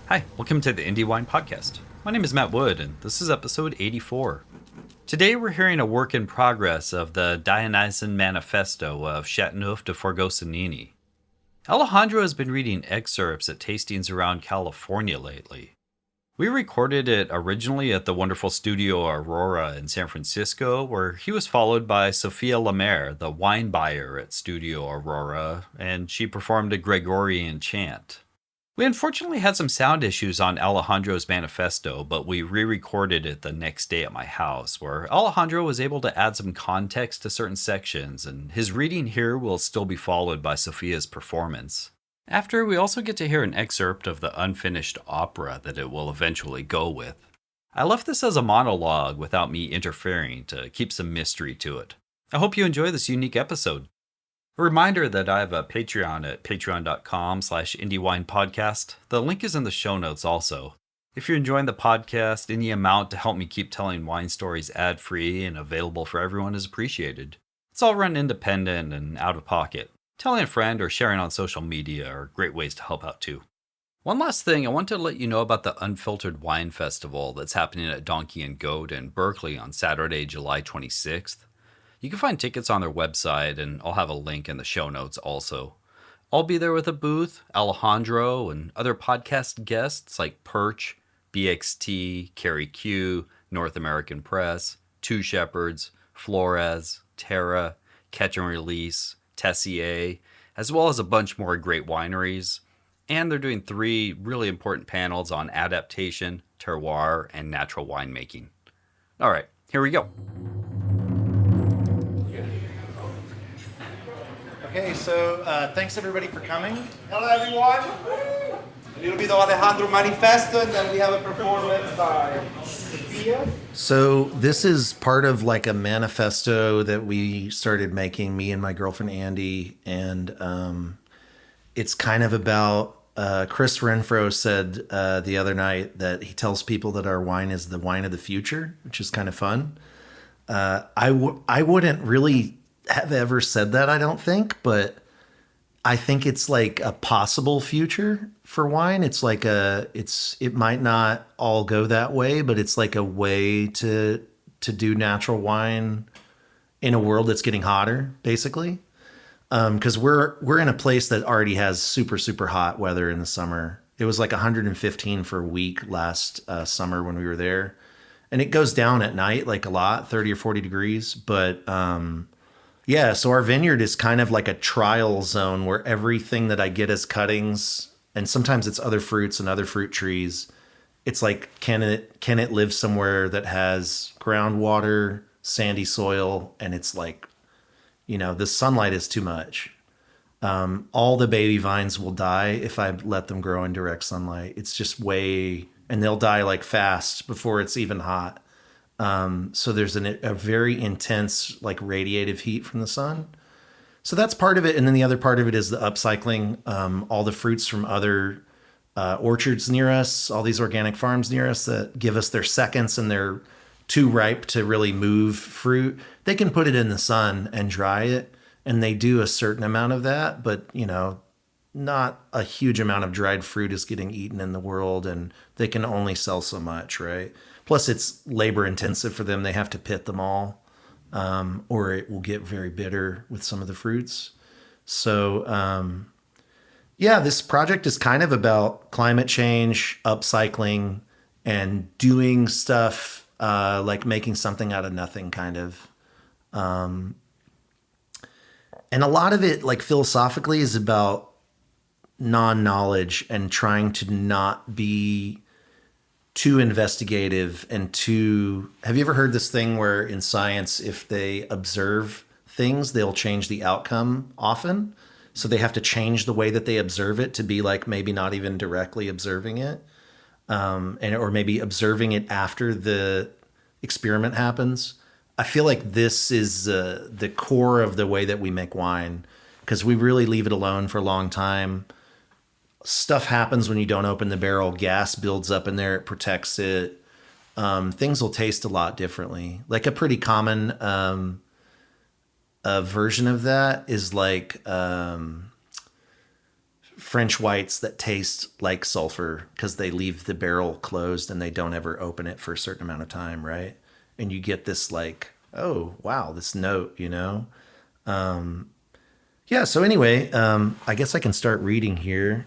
Hi, welcome to the Indie Wine Podcast. My name is Matt Wood, and this is episode 84. Today we're hearing a work in progress of the Dionysian Manifesto of Châteauneuf de Fargosonini. Alejandro has been reading excerpts at tastings around California lately. We recorded it originally at the wonderful Studio Aurora in San Francisco, where he was followed by Sophia Lemaire, the wine buyer at Studio Aurora, and she performed a Gregorian chant. We unfortunately had some sound issues on Alejandro's Manifesto, but we re-recorded it the next day at my house, where Alejandro was able to add some context to certain sections, and his reading here will still be followed by Sophia's performance. After, we also get to hear an excerpt of the unfinished opera that it will eventually go with. I left this as a monologue without me interfering to keep some mystery to it. I hope you enjoy this unique episode. A reminder that I have a Patreon at patreon.com/IndieWinePodcast. The link is in the show notes also. If you're enjoying the podcast, any amount to help me keep telling wine stories ad-free and available for everyone is appreciated. It's all run independent and out of pocket. Telling a friend or sharing on social media are great ways to help out too. One last thing, I want to let you know about the Unfiltered Wine Festival that's happening at Donkey and Goat in Berkely on Saturday, July 26th. You can find tickets on their website, and I'll have a link in the show notes also. I'll be there with a booth, Alejandro, and other podcast guests like Perch, BXT, Cary Q, North American Press, Two Shepherds, Florez, Terah, Catch and Release, Tessier, as well as a bunch more great wineries. And they're doing 3 really important panels on adaptation, terroir, and natural winemaking. All right, here we go. Okay, so thanks everybody for coming. Hello everyone. A little bit of Alejandro Manifesto, and then we have a performance by Tessier. So this is part of like a manifesto that we started making, me and my girlfriend Andy, and it's kind of about, Chris Renfro said the other night that he tells people that our wine is the wine of the future, which is kind of fun. I wouldn't really have ever said that, I don't think, but I think it's like a possible future for wine. It's like it might not all go that way, but it's like a way to do natural wine in a world that's getting hotter, basically. Because we're in a place that already has super, super hot weather in the summer. It was like 115 for a week last summer when we were there. And it goes down at night, like a lot, 30 or 40 degrees. But yeah, so our vineyard is kind of like a trial zone where everything that I get as cuttings, and sometimes it's other fruits and other fruit trees, it's like, can it live somewhere that has groundwater, sandy soil, and it's like, the sunlight is too much. All the baby vines will die if I let them grow in direct sunlight. It's just and they'll die like fast before it's even hot. So there's a very intense like radiative heat from the sun. So that's part of it. And then the other part of it is the upcycling, all the fruits from other orchards near us, all these organic farms near us that give us their seconds and they're too ripe to really move fruit. They can put it in the sun and dry it. And they do a certain amount of that, but not a huge amount of dried fruit is getting eaten in the world, and they can only sell so much, right? Plus, it's labor intensive for them. They have to pit them all, or it will get very bitter with some of the fruits. So, yeah, this project is kind of about climate change, upcycling, and doing stuff like making something out of nothing, kind of. And a lot of it, like philosophically, is about non-knowledge and trying to not be too investigative and too... Have you ever heard this thing where in science, if they observe things, they'll change the outcome often? So they have to change the way that they observe it to be like maybe not even directly observing it, or maybe observing it after the experiment happens. I feel like this is the core of the way that we make wine, because we really leave it alone for a long time. Stuff happens when you don't open the barrel. Gas builds up in there. It protects it. Things will taste a lot differently. Like a pretty common version of that is like French whites that taste like sulfur because they leave the barrel closed and they don't ever open it for a certain amount of time, right? And you get this like, oh, wow, this note, you know? Yeah, so anyway, I guess I can start reading here.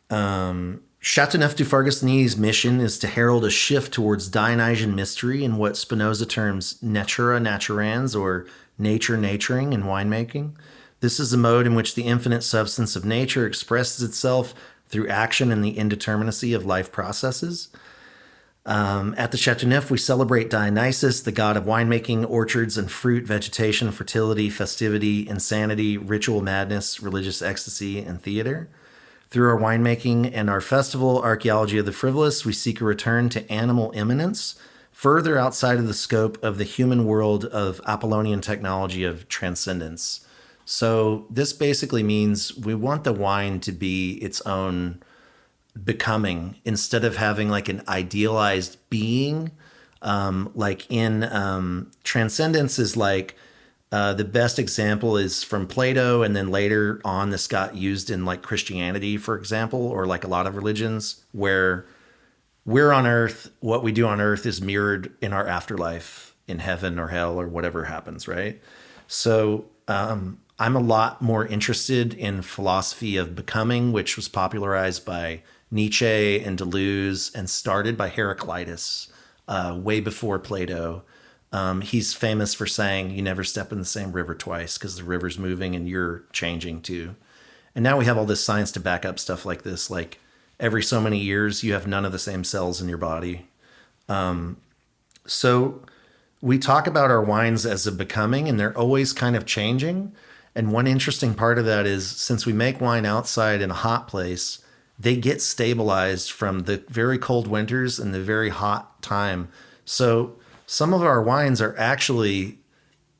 Châteauneuf du Fargosonini's mission is to herald a shift towards Dionysian mystery in what Spinoza terms natura naturans, or nature naturing in winemaking. This is a mode in which the infinite substance of nature expresses itself through action and the indeterminacy of life processes. At the Châteauneuf, we celebrate Dionysus, the god of winemaking, orchards and fruit, vegetation, fertility, festivity, insanity, ritual madness, religious ecstasy, and theater. Through our winemaking and our festival, Archaeology of the Frivolous, we seek a return to animal immanence, further outside of the scope of the human world of Apollonian technology of transcendence. So this basically means we want the wine to be its own becoming instead of having like an idealized being. Like in transcendence is like the best example is from Plato, and then later on this got used in like Christianity, for example, or like a lot of religions, where we're on earth, what we do on earth is mirrored in our afterlife, in heaven or hell or whatever happens, right? So I'm a lot more interested in philosophy of becoming, which was popularized by Nietzsche and Deleuze and started by Heraclitus way before Plato. He's famous for saying you never step in the same river twice because the river's moving and you're changing too. And now we have all this science to back up stuff like this. Like every so many years, you have none of the same cells in your body. So we talk about our wines as a becoming, and they're always kind of changing. And one interesting part of that is since we make wine outside in a hot place, they get stabilized from the very cold winters and the very hot time. So some of our wines are actually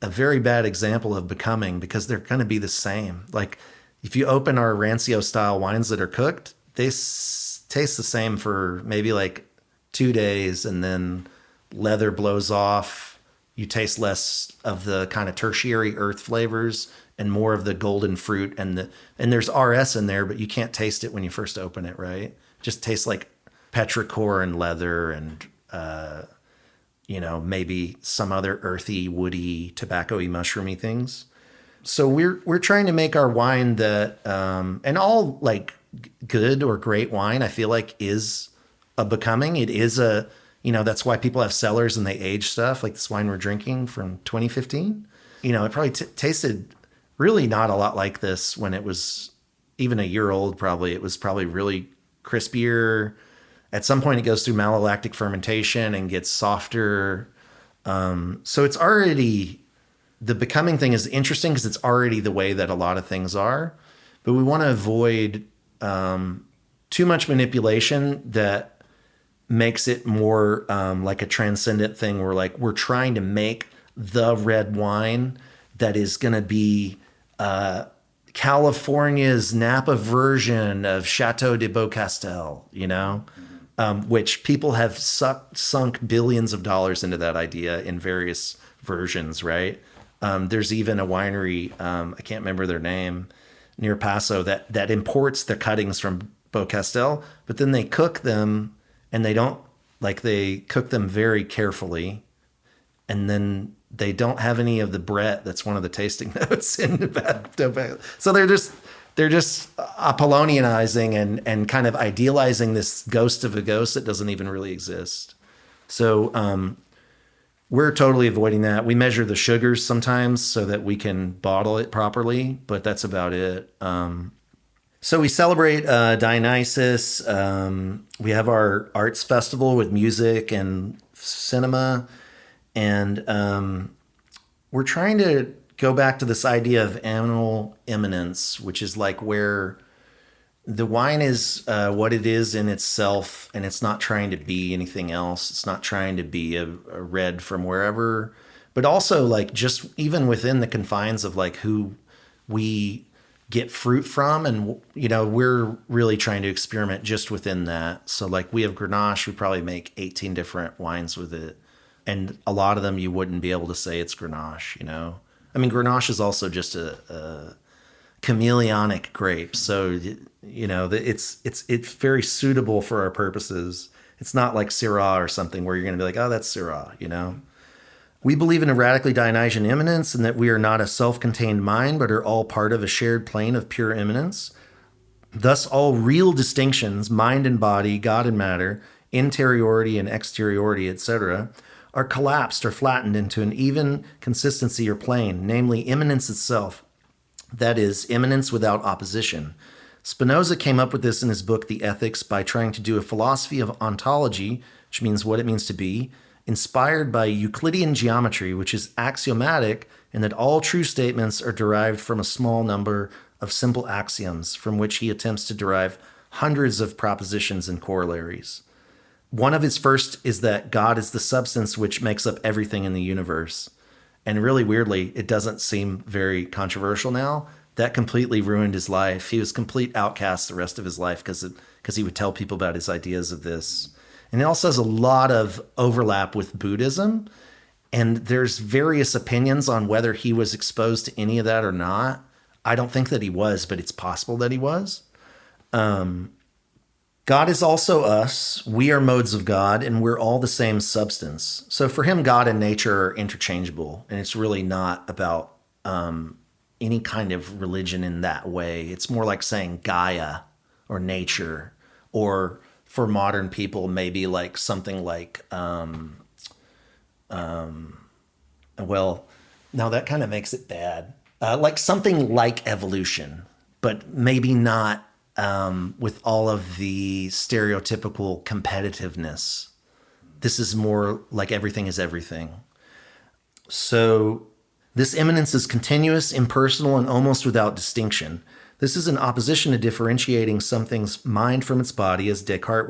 a very bad example of becoming because they're going to be the same. Like if you open our Rancio style wines that are cooked, they taste the same for maybe like 2 days, and then leather blows off. You taste less of the kind of tertiary earth flavors and more of the golden fruit, and there's RS in there, but you can't taste it when you first open it, right? It just tastes like petrichor and leather and maybe some other earthy, woody, tobacco-y, mushroomy things. So we're trying to make our wine that, and all like good or great wine, I feel like is a becoming. It is a, that's why people have cellars and they age stuff. Like this wine we're drinking from 2015. It probably tasted really not a lot like this when it was even a year old. Probably it was probably really crispier. At some point, it goes through malolactic fermentation and gets softer. So it's already, the becoming thing is interesting because it's already the way that a lot of things are. But we want to avoid too much manipulation that makes it more like a transcendent thing where like we're trying to make the red wine that is going to be California's Napa version of Chateau de Beaucastel, which people have sunk billions of dollars into that idea in various versions, right? There's even a winery, I can't remember their name, near Paso that imports the cuttings from Beaucastel, but then they cook them, and they cook them very carefully, and then they don't have any of the Brett. That's one of the tasting notes in the back. So they're just Apollonianizing and kind of idealizing this ghost of a ghost that doesn't even really exist. So we're totally avoiding that. We measure the sugars sometimes so that we can bottle it properly, but that's about it. So we celebrate Dionysus. We have our arts festival with music and cinema. And we're trying to go back to this idea of animal immanence, which is like where the wine is what it is in itself, and it's not trying to be anything else. It's not trying to be a red from wherever, but also like just even within the confines of like who we get fruit from. And, we're really trying to experiment just within that. So like we have Grenache, we probably make 18 different wines with it. And a lot of them you wouldn't be able to say it's Grenache, I mean, Grenache is also just a chameleonic grape. So, it's very suitable for our purposes. It's not like Syrah or something where you're going to be like, oh, that's Syrah. We believe in a radically Dionysian immanence and that we are not a self-contained mind, but are all part of a shared plane of pure immanence. Thus, all real distinctions, mind and body, God and matter, interiority and exteriority, etc., are collapsed or flattened into an even consistency or plane, namely immanence itself. That is, immanence without opposition. Spinoza came up with this in his book, The Ethics, by trying to do a philosophy of ontology, which means what it means to be, inspired by Euclidean geometry, which is axiomatic in that all true statements are derived from a small number of simple axioms, from which he attempts to derive hundreds of propositions and corollaries. One of his first is that God is the substance which makes up everything in the universe. And really weirdly, it doesn't seem very controversial now. That completely ruined his life. He was a complete outcast the rest of his life because he would tell people about his ideas of this. And it also has a lot of overlap with Buddhism. And there's various opinions on whether he was exposed to any of that or not. I don't think that he was, but it's possible that he was. God is also us. We are modes of God, and we're all the same substance. So for him, God and nature are interchangeable, and it's really not about any kind of religion in that way. It's more like saying Gaia or nature, or for modern people, maybe like something like, well, now that kind of makes it bad. Like something like evolution, but maybe not with all of the stereotypical competitiveness. This is more like everything is everything. So this immanence is continuous, impersonal, and almost without distinction. This is in opposition to differentiating something's mind from its body, as Descartes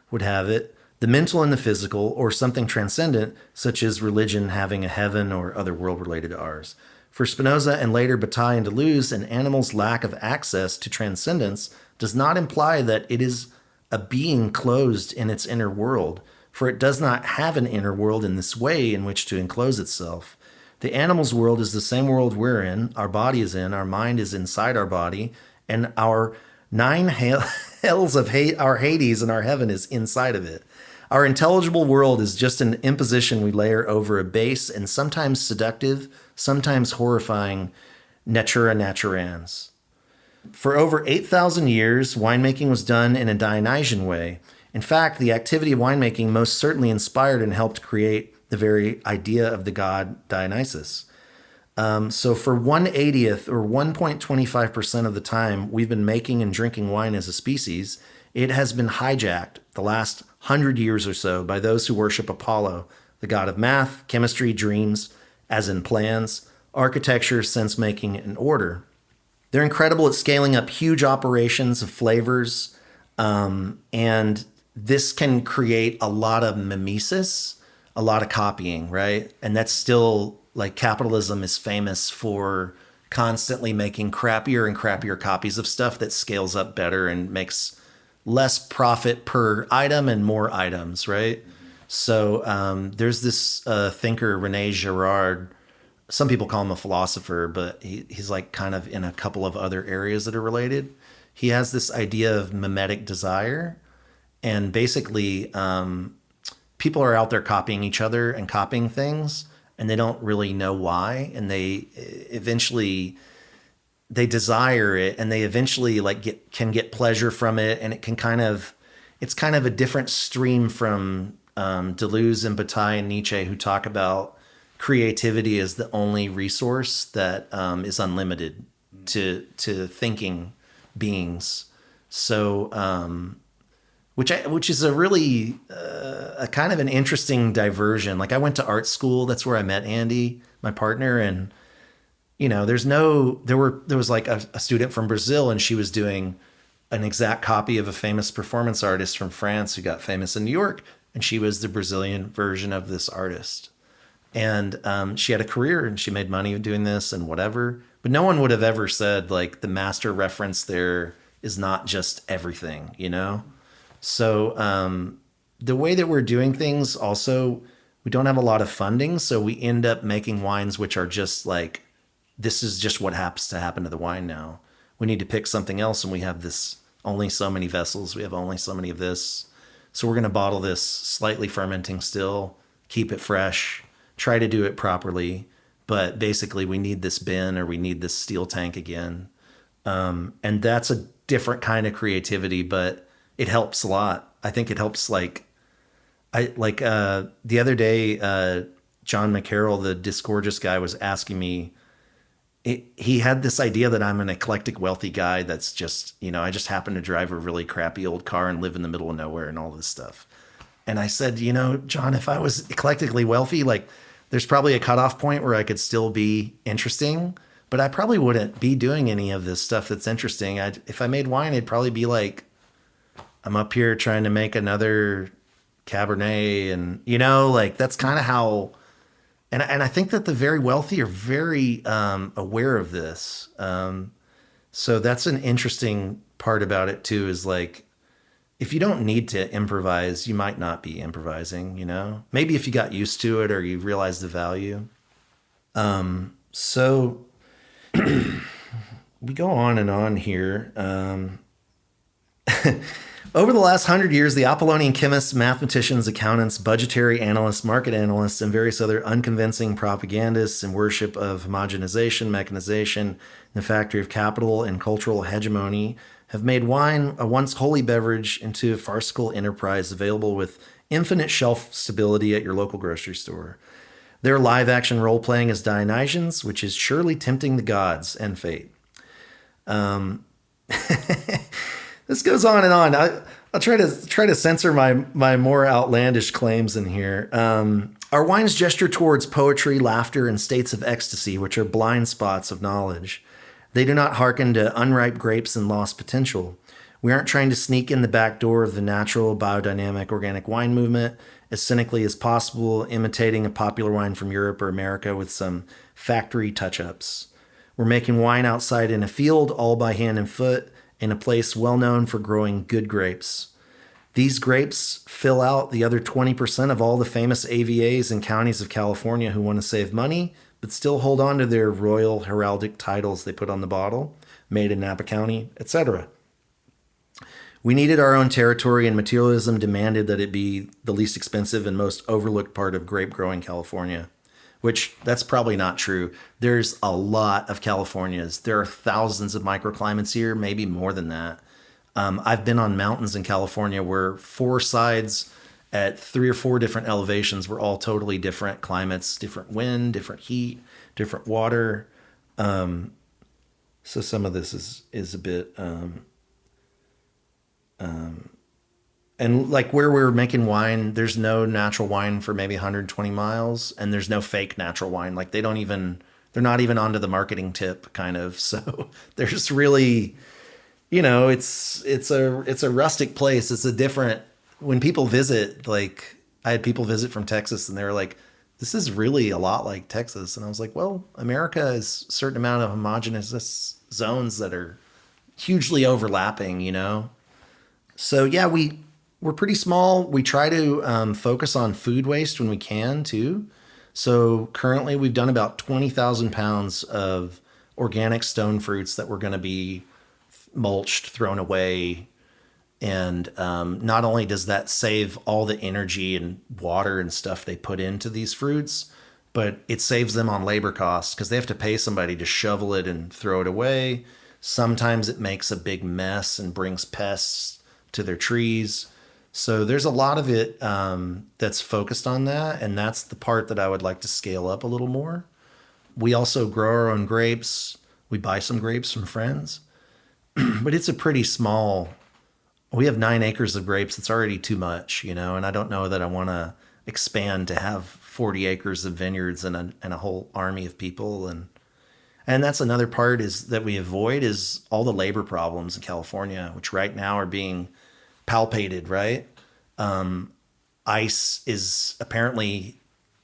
would have it, the mental and the physical, or something transcendent, such as religion having a heaven or other world related to ours. For Spinoza and later Bataille and Deleuze, an animal's lack of access to transcendence does not imply that it is a being closed in its inner world, for it does not have an inner world in this way in which to enclose itself. The animal's world is the same world we're in, our body is in, our mind is inside our body, and our nine hells of our Hades and our heaven is inside of it. Our intelligible world is just an imposition we layer over a base and sometimes seductive, sometimes horrifying natura naturans. For over 8,000 years, winemaking was done in a Dionysian way. In fact, the activity of winemaking most certainly inspired and helped create the very idea of the god Dionysus. So for 1/80th or 1.25% of the time we've been making and drinking wine as a species, it has been hijacked the last 100 years or so by those who worship Apollo, the god of math, chemistry, dreams, as in plans, architecture, sense-making, and order. They're incredible at scaling up huge operations of flavors, and this can create a lot of mimesis, a lot of copying, right? And that's still, like, capitalism is famous for constantly making crappier and crappier copies of stuff that scales up better and makes less profit per item and more items, right? So there's this thinker, René Girard. Some people call him a philosopher, but he's like kind of in a couple of other areas that are related. He has this idea of mimetic desire. And basically, people are out there copying each other and copying things, and they don't really know why. And they eventually, they desire it, and they eventually can get pleasure from it. And it's kind of a different stream from Deleuze and Bataille and Nietzsche, who talk about creativity as the only resource that is unlimited to thinking beings. So, which is a really a kind of an interesting diversion. Like, I went to art school. That's where I met Andy, my partner, and there was like a student from Brazil, and she was doing an exact copy of a famous performance artist from France who got famous in New York, and she was the Brazilian version of this artist. And she had a career, and she made money doing this and whatever. But no one would have ever said, like, the master reference there is not just everything, So the way that we're doing things, also, we don't have a lot of funding. So we end up making wines which are just like this is just what happens to happen to the wine now. We need to pick something else, and we have this only so many vessels. We have only so many of this. So we're going to bottle this slightly fermenting still, keep it fresh, try to do it properly. But basically, we need this bin or we need this steel tank again. And that's a different kind of creativity, but it helps a lot. I think it helps. The other day, John McCarroll, the Disgorgeous guy, was asking me. He had this idea that I'm an eclectic, wealthy guy. That's just, I just happen to drive a really crappy old car and live in the middle of nowhere and all this stuff. And I said, John, if I was eclectically wealthy, like, there's probably a cutoff point where I could still be interesting, but I probably wouldn't be doing any of this stuff that's interesting. If I made wine, it'd probably be like, I'm up here trying to make another Cabernet, and that's kind of how. And I think that the very wealthy are very aware of this. So that's an interesting part about it too, is like, if you don't need to improvise, you might not be improvising, maybe if you got used to it or you realize the value. So we go on and on here. Over the last 100 years, the Apollonian chemists, mathematicians, accountants, budgetary analysts, market analysts, and various other unconvincing propagandists in worship of homogenization, mechanization, and the factory of capital and cultural hegemony have made wine, a once holy beverage, into a farcical enterprise available with infinite shelf stability at your local grocery store. Their live-action role-playing as Dionysians, which is surely tempting the gods and fate. This goes on and on. I'll try to censor my more outlandish claims in here. Our wines gesture towards poetry, laughter, and states of ecstasy, which are blind spots of knowledge. They do not hearken to unripe grapes and lost potential. We aren't trying to sneak in the back door of the natural, biodynamic, organic wine movement as cynically as possible, imitating a popular wine from Europe or America with some factory touch-ups. We're making wine outside in a field, all by hand and foot, in a place well known for growing good grapes. These grapes fill out the other 20% of all the famous AVAs and counties of California who want to save money, but still hold on to their royal heraldic titles they put on the bottle, made in Napa County, etc. We needed our own territory, and materialism demanded that it be the least expensive and most overlooked part of grape growing California. Which, that's probably not true. There's a lot of Californias. There are thousands of microclimates here, maybe more than that. I've been on mountains in California where 4 sides at 3 or 4 different elevations were all totally different climates, different wind, different heat, different water. So some of this is a bit... And like where we're making wine, there's no natural wine for maybe 120 miles, and there's no fake natural wine. Like they're not even onto the marketing tip kind of. So there's really, it's a rustic place. It's a different, when people visit, like I had people visit from Texas and they were like, this is really a lot like Texas. And I was like, well, America is a certain amount of homogeneous zones that are hugely overlapping, So yeah, we're pretty small. We try to focus on food waste when we can too. So currently we've done about 20,000 pounds of organic stone fruits that were going to be mulched, thrown away. And not only does that save all the energy and water and stuff they put into these fruits, but it saves them on labor costs because they have to pay somebody to shovel it and throw it away. Sometimes it makes a big mess and brings pests to their trees. So there's a lot of it that's focused on that, and that's the part that I would like to scale up a little more. We also grow our own grapes. We buy some grapes from friends, but it's a pretty small... We have 9 acres of grapes. It's already too much, and I don't know that I want to expand to have 40 acres of vineyards and a whole army of people. And that's another part is that we avoid is all the labor problems in California, which right now are being palpated, right? ICE is apparently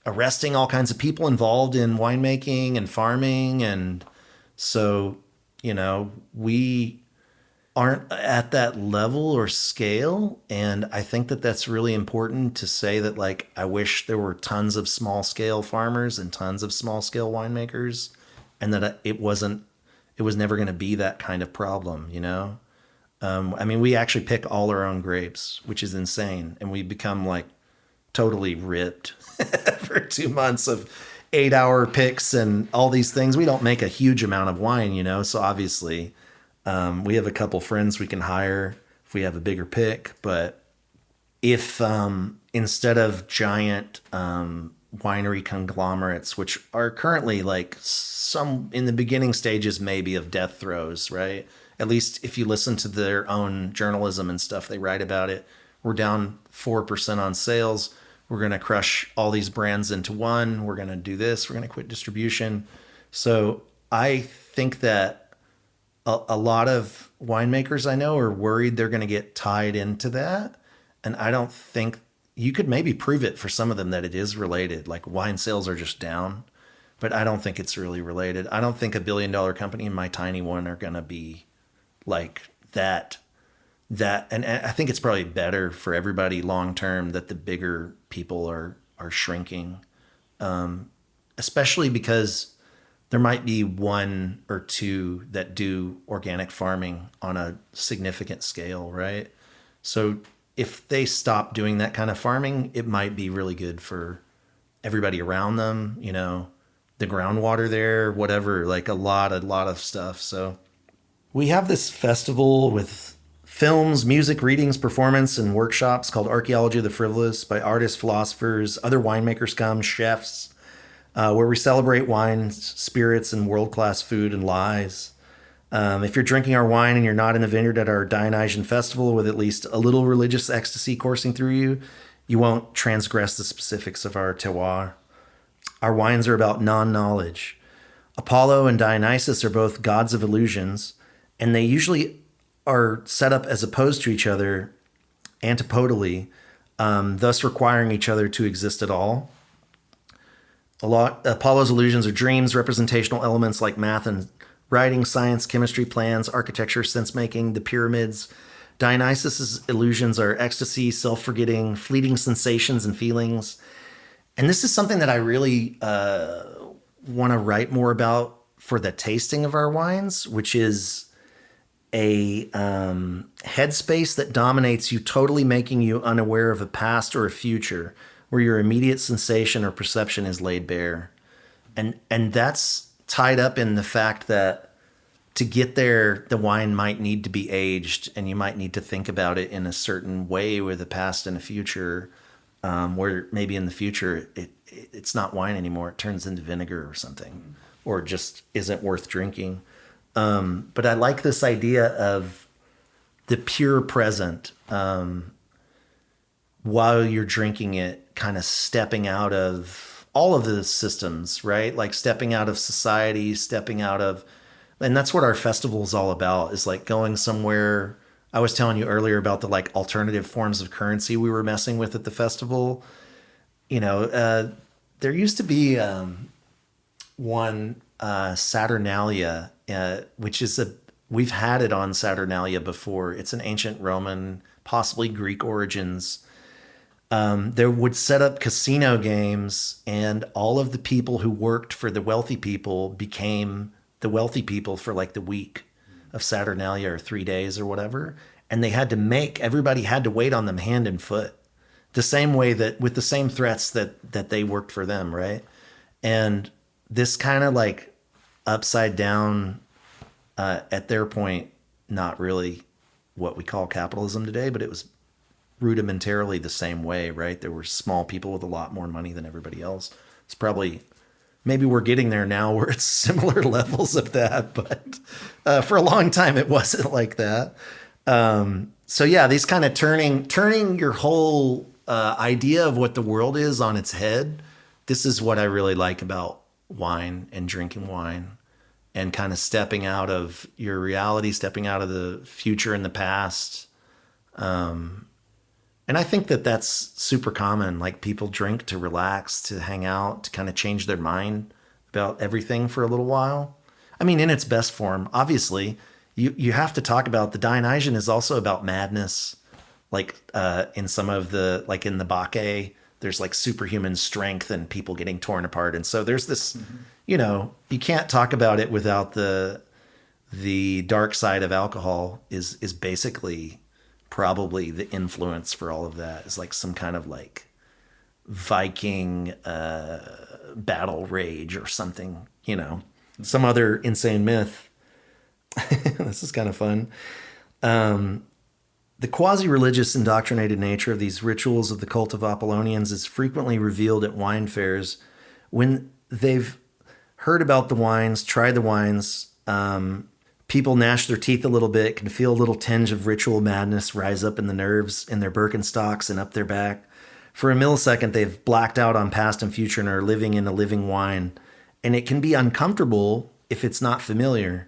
arresting all kinds of people involved in winemaking and farming. And so, we aren't at that level or scale. And I think that that's really important to say that, like, I wish there were tons of small scale farmers and tons of small scale winemakers and that it was never going to be that kind of problem, I mean, we actually pick all our own grapes, which is insane. And we become like totally ripped for 2 months of 8-hour picks and all these things. We don't make a huge amount of wine, so obviously we have a couple friends we can hire if we have a bigger pick. But if instead of giant winery conglomerates, which are currently like some in the beginning stages maybe of death throes, right? At least if you listen to their own journalism and stuff, they write about it. We're down 4% on sales. We're going to crush all these brands into one. We're going to do this. We're going to quit distribution. So I think that a lot of winemakers I know are worried they're going to get tied into that. And I don't think you could maybe prove it for some of them that it is related. Like wine sales are just down, but I don't think it's really related. I don't think $1 billion company and my tiny one are going to be like that. And I think it's probably better for everybody long term that the bigger people are shrinking, especially because there might be one or two that do organic farming on a significant scale, right? So if they stop doing that kind of farming, it might be really good for everybody around them, the groundwater there, whatever, like a lot of stuff. So we have this festival with films, music, readings, performance, and workshops called Archaeology of the Frivolous by artists, philosophers, other winemakers come, chefs, where we celebrate wines, spirits, and world-class food and lies. If you're drinking our wine and you're not in the vineyard at our Dionysian festival with at least a little religious ecstasy coursing through you, you won't transgress the specifics of our terroir. Our wines are about non-knowledge. Apollo and Dionysus are both gods of illusions, and they usually are set up as opposed to each other antipodally, thus requiring each other to exist at all. Apollo's illusions are dreams, representational elements like math and writing, science, chemistry, plans, architecture, sense-making, the pyramids. Dionysus's illusions are ecstasy, self-forgetting, fleeting sensations and feelings. And this is something that I really want to write more about for the tasting of our wines, which is a headspace that dominates you, totally making you unaware of a past or a future, where your immediate sensation or perception is laid bare. And that's tied up in the fact that to get there, the wine might need to be aged, and you might need to think about it in a certain way with a past and a future, where maybe in the future it's not wine anymore. It turns into vinegar or something, or just isn't worth drinking. But I like this idea of the pure present, while you're drinking it, kind of stepping out of all of the systems, right? Like stepping out of society, and that's what our festival is all about, is like going somewhere. I was telling you earlier about the like alternative forms of currency we were messing with at the festival. There used to be one Saturnalia, which is we've had it on Saturnalia before. It's an ancient Roman, possibly Greek origins. They would set up casino games, and all of the people who worked for the wealthy people became the wealthy people for like the week of Saturnalia, or 3 days or whatever. And everybody had to wait on them hand and foot, the same way that with the same threats that they worked for them. Right. And this kind of like upside down, at their point, not really what we call capitalism today, but it was rudimentarily the same way, right? There were small people with a lot more money than everybody else. It's probably, maybe we're getting there now where it's similar levels of that, but for a long time it wasn't like that. So yeah, these kind of turning your whole idea of what the world is on its head. This is what I really like about wine and drinking wine, and kind of stepping out of your reality, stepping out of the future and the past. And I think that that's super common. Like people drink to relax, to hang out, to kind of change their mind about everything for a little while. I mean, in its best form, obviously, you have to talk about the Dionysian is also about madness. Like in some of the, like in the Bacchae, there's like superhuman strength and people getting torn apart. And so there's this, you know, you can't talk about it without the dark side of alcohol is basically probably the influence for all of that. Is like some kind of like Viking battle rage or something, you know, some other insane myth. This is kind of fun. The quasi-religious indoctrinated nature of these rituals of the cult of Apollonians is frequently revealed at wine fairs when they've heard about the wines, tried the wines. People gnash their teeth a little bit, can feel a little tinge of ritual madness rise up in the nerves in their Birkenstocks and up their back. For a millisecond, they've blacked out on past and future and are living in a living wine. And it can be uncomfortable if it's not familiar.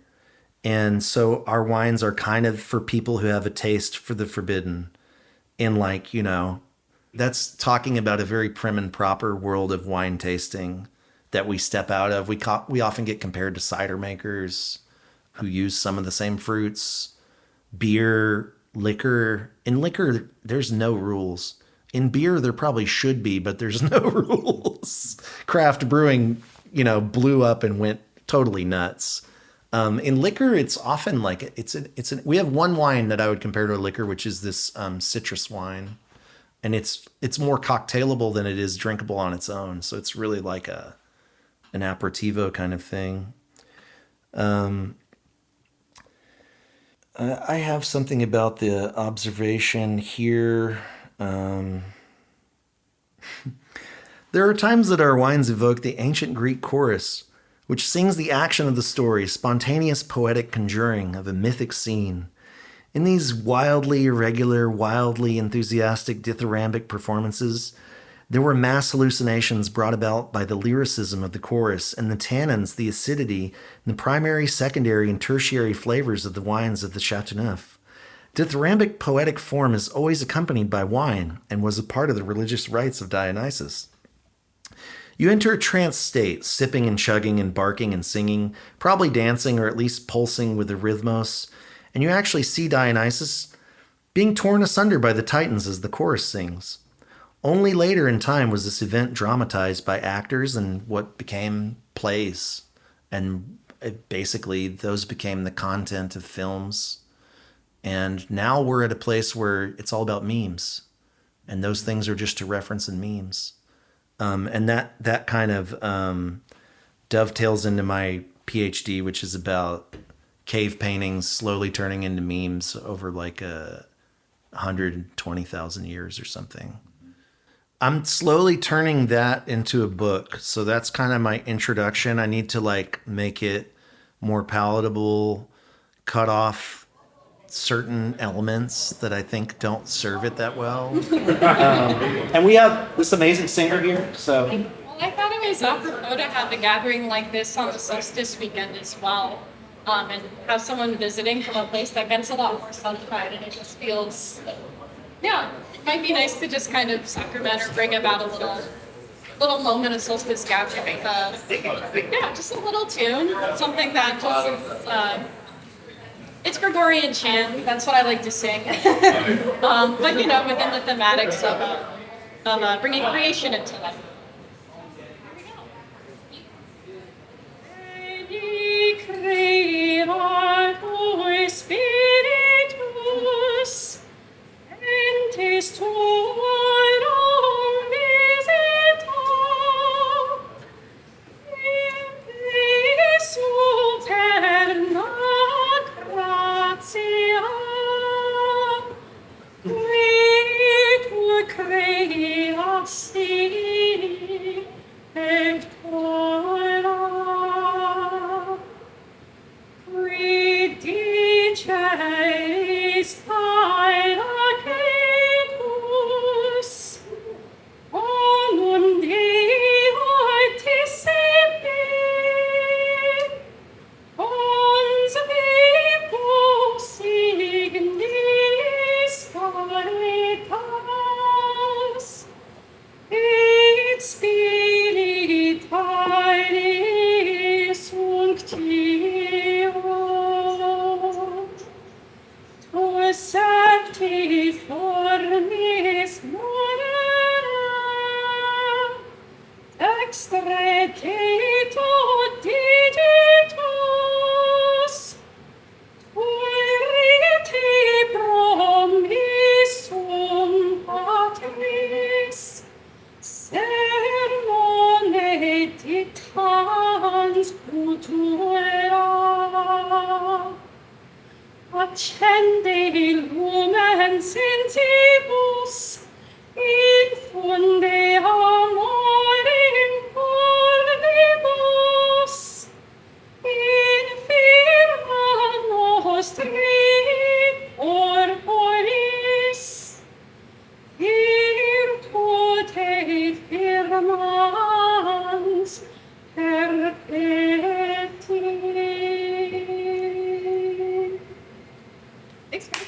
And so our wines are kind of for people who have a taste for the forbidden. And like, you know, that's talking about a very prim and proper world of wine tasting that we step out of. We often get compared to cider makers who use some of the same fruits, beer, liquor. In liquor, there's no rules. In beer, there probably should be, but there's no rules. Craft brewing, you know, blew up and went totally nuts. In liquor, it's often like we have one wine that I would compare to a liquor, which is this citrus wine, and it's more cocktailable than it is drinkable on its own. So it's really like an aperitivo kind of thing. I have something about the observation here. There are times that our wines evoke the ancient Greek chorus, which sings the action of the story, spontaneous poetic conjuring of a mythic scene. In these wildly irregular, wildly enthusiastic dithyrambic performances, there were mass hallucinations brought about by the lyricism of the chorus and the tannins, the acidity, and the primary, secondary, and tertiary flavors of the wines of the Châteauneuf. Dithyrambic poetic form is always accompanied by wine and was a part of the religious rites of Dionysus. You enter a trance state, sipping and chugging and barking and singing, probably dancing or at least pulsing with the rhythmos, and you actually see Dionysus being torn asunder by the Titans as the chorus sings. Only later in time was this event dramatized by actors and what became plays, and basically those became the content of films. And now we're at a place where it's all about memes, and those things are just to reference in memes. And that kind of dovetails into my PhD, which is about cave paintings slowly turning into memes over like 120,000 years or something. I'm slowly turning that into a book. So that's kind of my introduction. I need to like make it more palatable, cut off certain elements that I think don't serve it that well. And we have this amazing singer here, so. Well, I thought it was apropos to have a gathering like this on the solstice weekend as well, and have someone visiting from a place that gets a lot more sunshine, and it just feels, yeah, it might be nice to just kind of sacrament or bring about a little moment of solstice gathering. Yeah, just a little tune, something that just is, it's Gregorian chant. That's what I like to sing. But you know, within the thematics of bringing creation into life. Here we go. Spiritus, entis tuorum visita, superna gratia, qui tu creasti et tora, qui diceis Paedacetus, onum Deo Tessier, ons vivus signis caritas, et spiritas extreteto digitus, Verite promissum patris, sermone titans futura. Accende lumen sensibus, infunde amorim corvibus, infirma nostri corporis, virtute firmans perpetuum. Thanks, guys.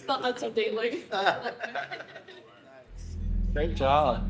Thought that's update like. Great job.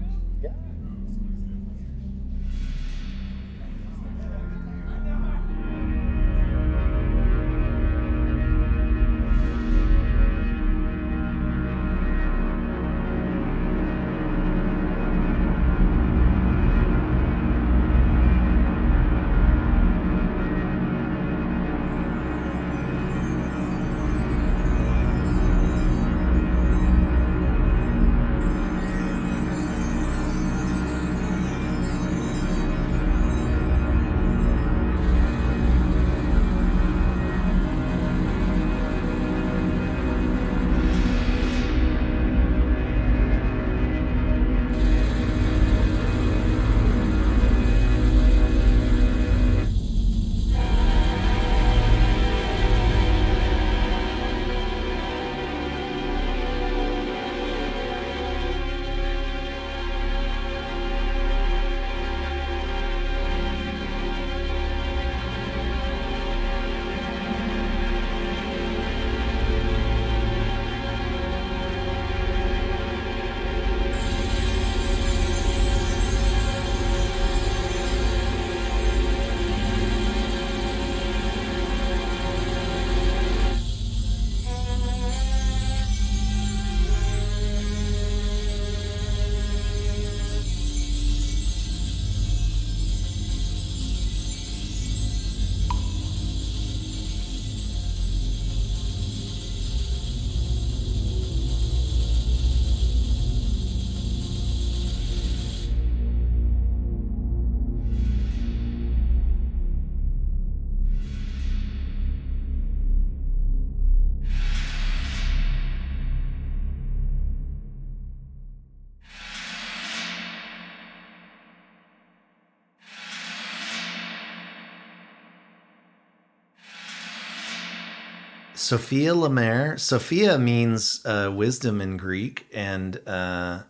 Sophia Lemaire. Sophia means wisdom in Greek, and there's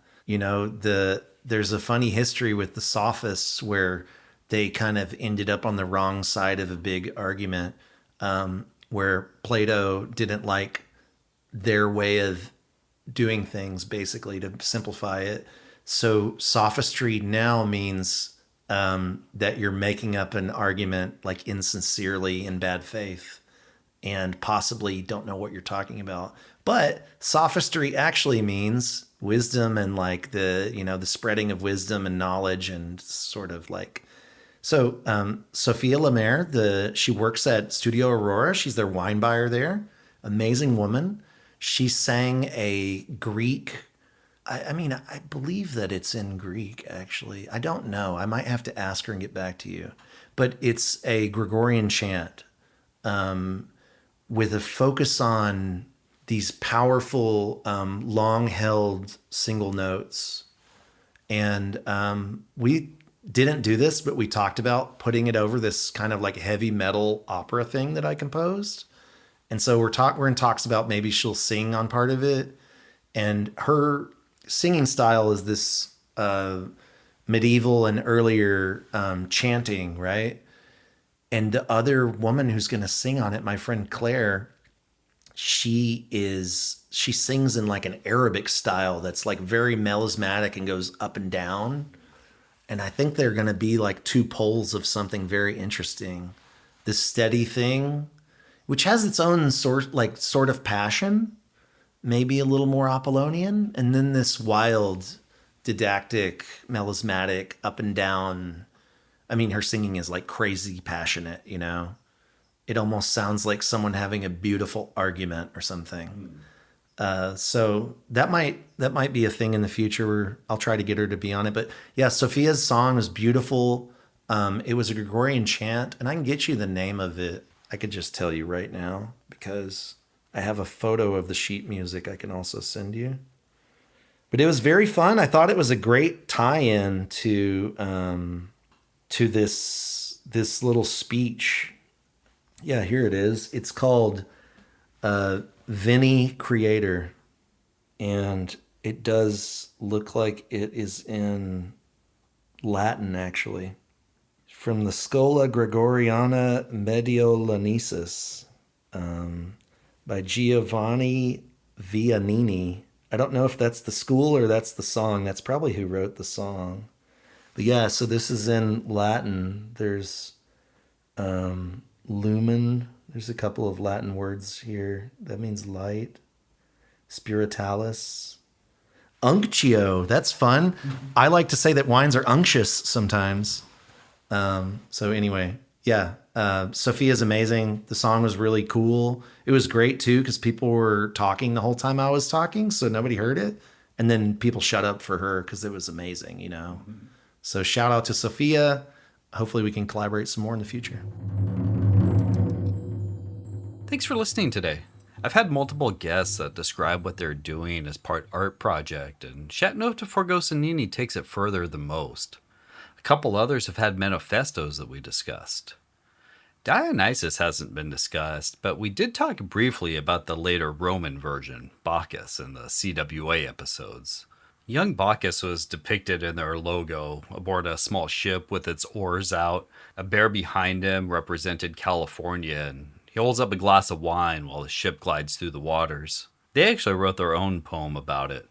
a funny history with the sophists where they kind of ended up on the wrong side of a big argument, where Plato didn't like their way of doing things, basically, to simplify it. So sophistry now means that you're making up an argument like insincerely in bad faith and possibly don't know what you're talking about. But sophistry actually means wisdom and like the spreading of wisdom and knowledge and sort of like. So Sophia Lemaire, she works at Studio Aurora. She's their wine buyer there. Amazing woman. She sang a Greek. I believe that it's in Greek, actually. I don't know. I might have to ask her and get back to you. But it's a Gregorian chant with a focus on these powerful, long-held single notes. And we didn't do this, but we talked about putting it over this kind of like heavy metal opera thing that I composed. And so we're in talks about maybe she'll sing on part of it. And her singing style is this medieval and earlier chanting, right? And the other woman who's going to sing on it, my friend Claire, she sings in like an Arabic style that's like very melismatic and goes up and down. And I think they're going to be like two poles of something very interesting. This steady thing, which has its own sort of passion, maybe a little more Apollonian, and then this wild, didactic, melismatic, up and down. I mean, her singing is like crazy passionate, you know? It almost sounds like someone having a beautiful argument or something. So that might be a thing in the future where I'll try to get her to be on it. But yeah, Sophia's song was beautiful. It was a Gregorian chant, and I can get you the name of it. I could just tell you right now because I have a photo of the sheet music I can also send you. But it was very fun. I thought it was a great tie-in to this little speech. Yeah, here it is. It's called Vinny Creator, and it does look like it is in Latin, actually, from the Schola Gregoriana Mediolanisis by Giovanni Viannini. I don't know if that's the school or that's the song. That's probably who wrote the song. But yeah, so this is in Latin. There's lumen. There's a couple of Latin words here. That means light. Spiritalis. Unctio. That's fun. I like to say that wines are unctuous sometimes. So anyway, yeah. Sophia's amazing. The song was really cool. It was great too because people were talking the whole time I was talking, so nobody heard it. And then people shut up for her because it was amazing, you know. So shout out to Sophia. Hopefully we can collaborate some more in the future. Thanks for listening today. I've had multiple guests that describe what they're doing as part art project, and Châteauneuf de Fargosonini takes it further than most. A couple others have had manifestos that we discussed. Dionysus hasn't been discussed, but we did talk briefly about the later Roman version, Bacchus, in the CWA episodes. Young Bacchus was depicted in their logo aboard a small ship with its oars out. A bear behind him represented California, and he holds up a glass of wine while the ship glides through the waters. They actually wrote their own poem about it.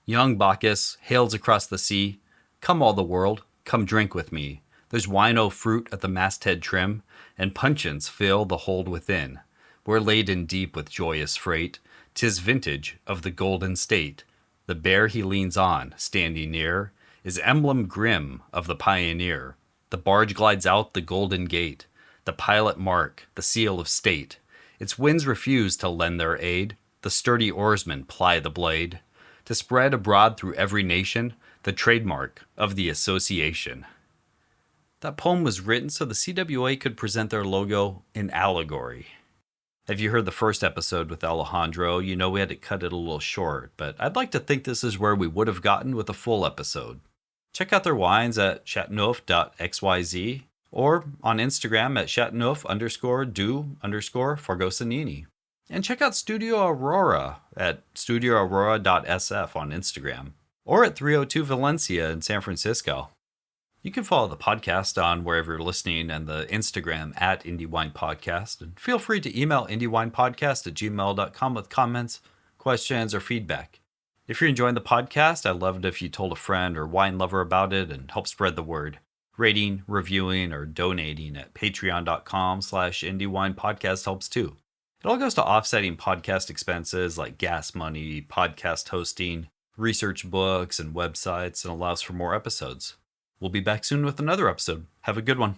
Young Bacchus hails across the sea. Come all the world, come drink with me. There's wino fruit at the masthead trim, and puncheons fill the hold within. We're laden deep with joyous freight. 'Tis vintage of the golden state. The bear he leans on, standing near, is emblem grim of the pioneer. The barge glides out the golden gate, the pilot mark, the seal of state. Its winds refuse to lend their aid. The sturdy oarsmen ply the blade to spread abroad through every nation the trademark of the association. That poem was written so the CWA could present their logo in allegory. If you heard the first episode with Alejandro, you know we had to cut it a little short, but I'd like to think this is where we would have gotten with a full episode. Check out their wines at Châteauneuf.xyz or on Instagram at Châteauneuf_du_Fargosonini. And check out Studio Aurora at studioaurora.sf on Instagram or at 302 Valencia in San Francisco. You can follow the podcast on wherever you're listening and the Instagram at Indie Wine Podcast. And feel free to email indiewinepodcast@gmail.com with comments, questions, or feedback. If you're enjoying the podcast, I'd love it if you told a friend or wine lover about it and help spread the word. Rating, reviewing, or donating at patreon.com/indiewinepodcast helps too. It all goes to offsetting podcast expenses like gas money, podcast hosting, research books, and websites, and allows for more episodes. We'll be back soon with another episode. Have a good one.